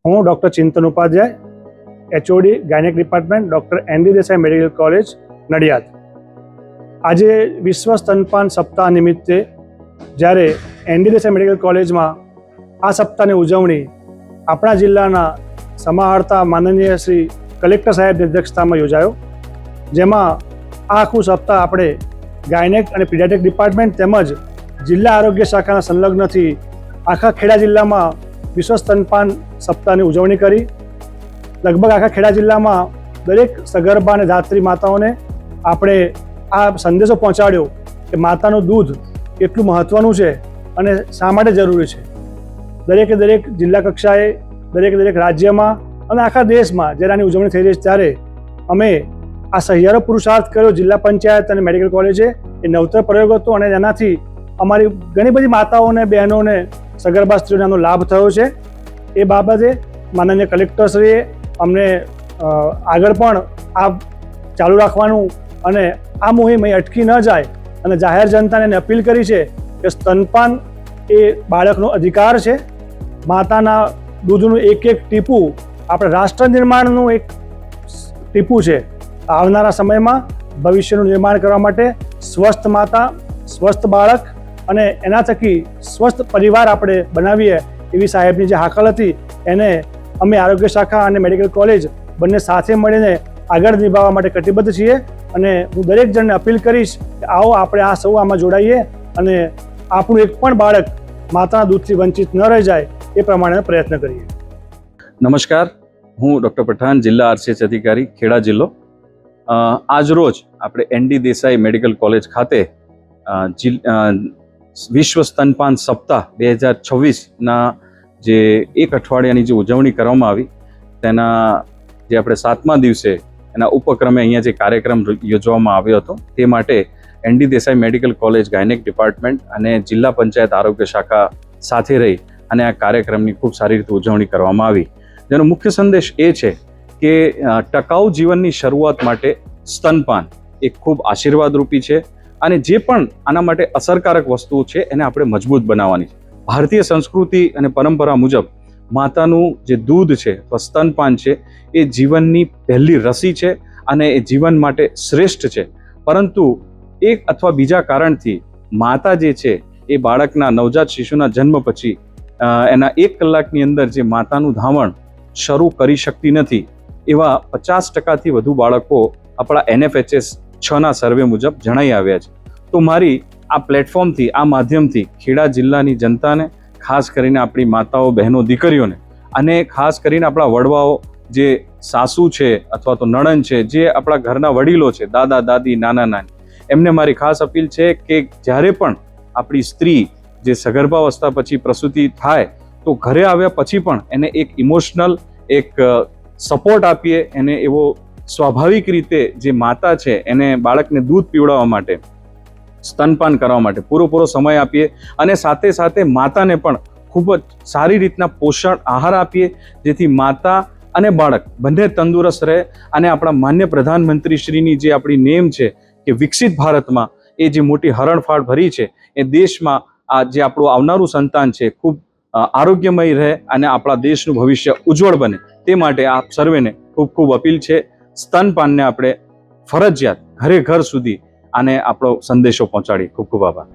હું doctor Chintan Upadhyay, HOD gynaec department, doctor ND Desai medical college, Nadiad. આજે વિશ્વ સ્તનપાન સપ્તાહ નિમિત્તે જ્યારે ND દેસાઈ મેડિકલ કોલેજમાં આ સપ્તાહની ઉજવણી આપણા જિલ્લાના સમાહર્તા માનનીય શ્રી કલેક્ટર સાહેબની અધ્યક્ષતામાં યોજાયો, જેમાં આ આખું સપ્તાહ આપણે ગાયનેક અને પીડિયાટ્રિક ડિપાર્ટમેન્ટ તેમજ જિલ્લા આરોગ્ય શાખાના સંલગ્નથી આખા ખેડા જિલ્લામાં વિશ્વ સ્તનપાન સપ્તાહની ઉજવણી કરી. લગભગ આખા ખેડા જિલ્લામાં દરેક સગર્ભા અને ધાત્રી માતાઓને આપણે આ સંદેશો પહોંચાડ્યો કે માતાનું દૂધ કેટલું મહત્ત્વનું છે અને શા માટે જરૂરી છે. દરેક જિલ્લા કક્ષાએ, દરેક રાજ્યમાં અને આખા દેશમાં જ્યારે આની ઉજવણી થઈ રહી છે ત્યારે અમે આ સહિયારો પુરુષાર્થ કર્યો જિલ્લા પંચાયત અને મેડિકલ કોલેજે. એ નવતર પ્રયોગ હતો અને એનાથી અમારી ઘણી બધી માતાઓને, બહેનોને, સગર્ભા સ્ત્રીઓને આનો લાભ થયો છે. એ બાબતે માનનીય કલેક્ટરશ્રીએ અમને આગળ પણ આ ચાલુ રાખવાનું અને આ મુહિમ અહીં અટકી ન જાય અને જાહેર જનતાને અપીલ કરી છે કે સ્તનપાન એ બાળકનો અધિકાર છે. માતાના દૂધનું એક ટીપું આપણે રાષ્ટ્ર નિર્માણનું એક ટીપું છે. આવનારા સમયમાં ભવિષ્યનું નિર્માણ કરવા માટે સ્વસ્થ માતા, સ્વસ્થ બાળક અને એના થકી સ્વસ્થ પરિવાર આપણે બનાવીએ એવી સાહેબની જે હાકલ હતી એને અમે આરોગ્ય શાખા અને મેડિકલ કોલેજ બંને સાથે મળીને આગળ નિભાવવા માટે કટિબદ્ધ છીએ. અને હું દરેક જણને અપીલ કરીશ કે આવો આપણે આ સૌ આમાં જોડાઈએ અને આપણું એક પણ બાળક માતાના દૂધથી વંચિત ન રહી જાય એ પ્રમાણે પ્રયત્ન કરીએ. નમસ્કાર, હું ડૉક્ટર પઠાણ, જિલ્લા RCH અધિકારી, ખેડા જિલ્લો. આજ રોજ આપણે ND દેસાઈ મેડિકલ કોલેજ ખાતે વિશ્વ સ્તનપાન સપ્તાહ 2026ના જે એક અઠવાડિયાની જે ઉજવણી કરવામાં આવી તેના જે આપણે 7મા દિવસે એના ઉપક્રમે અહીંયા જે કાર્યક્રમ યોજવામાં આવ્યો હતો તે માટે ND Desai medical college gynaec department અને જિલ્લા પંચાયત આરોગ્ય શાખા સાથે રહી અને આ કાર્યક્રમની ખૂબ સારી રીતે ઉજવણી કરવામાં આવી. જેનો મુખ્ય સંદેશ એ છે કે ટકાઉ જીવનની શરૂઆત માટે સ્તનપાન એ ખૂબ આશીર્વાદરૂપી છે અને જે પણ આના માટે અસરકારક વસ્તુઓ છે એને આપણે મજબૂત બનાવવાની છે. ભારતીય સંસ્કૃતિ અને પરંપરા મુજબ માતાનું જે દૂધ છે અથવા સ્તનપાન છે એ જીવનની પહેલી રસી છે અને એ જીવન માટે શ્રેષ્ઠ છે. પરંતુ એક અથવા બીજા કારણથી માતા જે છે એ બાળકના નવજાત શિશુના જન્મ પછી એના 1 કલાકની અંદર જે માતાનું ધાવણ શરૂ કરી શકતી નથી એવા 50%થી વધુ બાળકો આપણા NFHS 6ના સર્વે મુજબ જણાઈ આવ્યા છે. તો મારી આ પ્લેટફોર્મથી, આ માધ્યમથી ખેડા જિલ્લાની જનતાને, ખાસ કરીને આપણી માતાઓ, બહેનો, દીકરીઓને અને ખાસ કરીને આપણા વડવાઓ જે સાસુ છે અથવા તો નણંદ છે, જે આપણા ઘરના વડીલો છે, દાદા દાદી, નાના નાની, એમને મારી ખાસ અપીલ છે કે જ્યારે પણ આપણી સ્ત્રી જે સગર્ભાવસ્થા પછી પ્રસૂતિ થાય તો ઘરે આવ્યા પછી પણ એને એક ઇમોશનલ એક સપોર્ટ આપીએ, એને એવો સ્વાભાવિક રીતે જે માતા છે એને બાળકને દૂધ પીવડાવવા માટે, સ્તનપાન કરવા માટે પૂરો સમય આપીએ અને સાથે સાથે માતાને પણ ખૂબ જ સારી રીતના પોષણ આહાર આપીએ જેથી માતા અને બાળક બંને તંદુરસ્ત રહે. અને આપણા માન્ય પ્રધાનમંત્રીશ્રીની જે આપણી નેમ છે કે વિકસિત ભારતમાં એ જે મોટી હરણફાળ ભરી છે એ દેશમાં આ જે આપણું આવનારું સંતાન છે ખૂબ આરોગ્યમય રહે અને આપણા દેશનું ભવિષ્ય ઉજ્જવળ બને તે માટે આપ સર્વેને ખૂબ અપીલ છે. સ્તનપાનને આપણે ફરજિયાત ઘરે સુધી આને આપણો સંદેશો પહોંચાડીએ. ખૂબ આભાર.